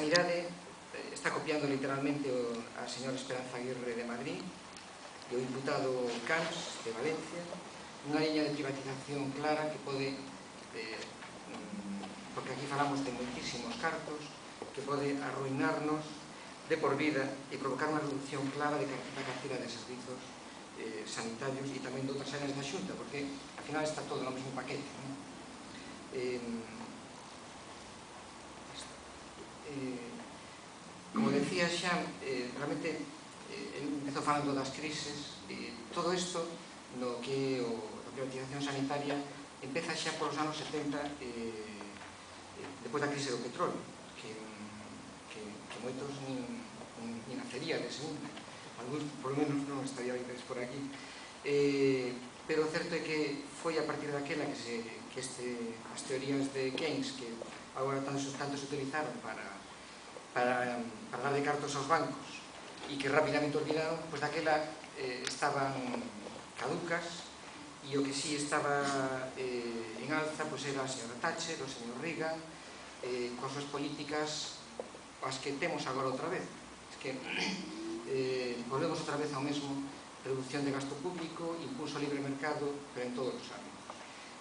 Sanidade está copiando literalmente a señora Esperanza Aguirre de Madrid e o imputado Camps de Valencia, unha liña de privatización clara que pode, porque aquí falamos de moitísimos cartos, que pode arruinarnos de por vida e provocar unha reducción clara da cartera de servizos sanitarios e tamén de outras áreas da Xunta, porque ao final está todo no mesmo paquete. Como decía xa, realmente empezou falando das crises, todo isto no que é a privatización sanitaria empeza xa polos anos 70, depois da crise do petróleo, que moitos nin naceríades, algúns por lo menos non estaríades por aquí, pero o certo é que foi a partir daquela que as teorías de Keynes, que agora tanto se utilizaron para dar de cartos aos bancos e que rapidamente olvidaron, pois daquela estaban caducas, e o que sí estaba en alza era a señora Thatcher, o señor Reagan, coas súas políticas as que temos agora outra vez. Que volvemos outra vez ao mesmo: reducción de gasto público, impulso ao libre mercado, pero en todos os ámbitos.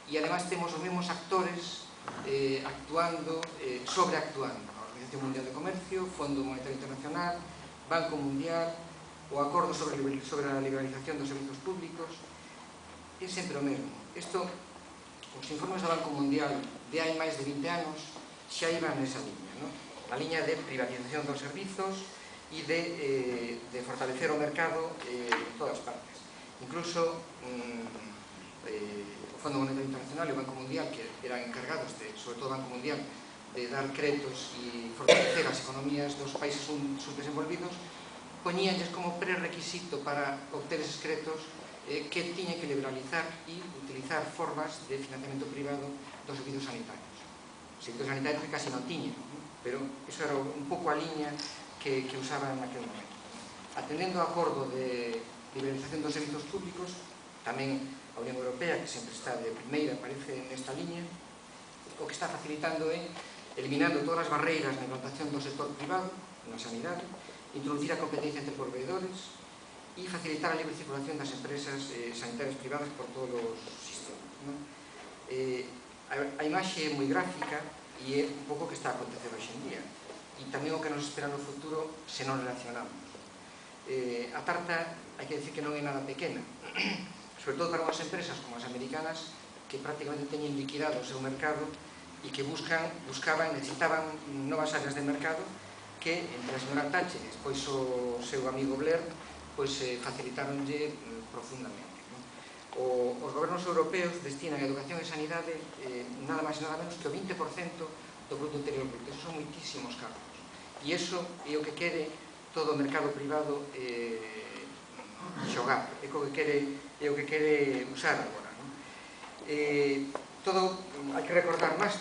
E además temos os mesmos actores actuando, sobreactuando. A Organización Mundial de Comercio, Fondo Monetario Internacional, Banco Mundial, o acordo sobre a liberalización dos servizos públicos. É sempre o mesmo. Isto, os informes do Banco Mundial de hai máis de 20 anos xa iban nesa liña, a liña de privatización dos servizos e de fortalecer o mercado en todas partes. Incluso o Fondo Monetario Internacional e o Banco Mundial, que eran encargados, sobre todo o Banco Mundial, de dar créditos e fortalecer as economías dos países subdesenvolvidos, poñíanlles como prerequisito para obter eses créditos que tiñen que liberalizar e utilizar formas de financiamento privado dos servizos sanitarios. Os servizos sanitarios que casi non tiñen, pero iso era un pouco a liña que usaban naquele momento. Atendendo ao acordo de liberalización dos servizos públicos, tamén a Unión Europea, que sempre está de primeira, aparece nesta liña, o que está facilitando é eliminando todas as barreiras na implantación do sector privado na sanidade, introducir a competencia entre proveedores e facilitar a libre circulación das empresas sanitarias privadas por todos os sistemas. A imaxe é moi gráfica e é un pouco o que está a acontecer hoxe en día, e tamén o que nos espera no futuro se non relacionamos. A tarta, hai que decir que non é nada pequena, sobre todo para unhas empresas como as americanas, que prácticamente teñen liquidado o seu mercado e que buscaban, necesitaban novas áreas de mercado que, entre a señora Thatcher e despois o seu amigo Blair, facilitaronlle profundamente. Os gobernos europeos destinan a educación e sanidade nada máis e nada menos que o 20% do Produto Interior Bruto. Esos son moitísimos cargos. E iso é o que quere todo o mercado privado xogar, é o que quere usar agora. Todo, hai que recordar máis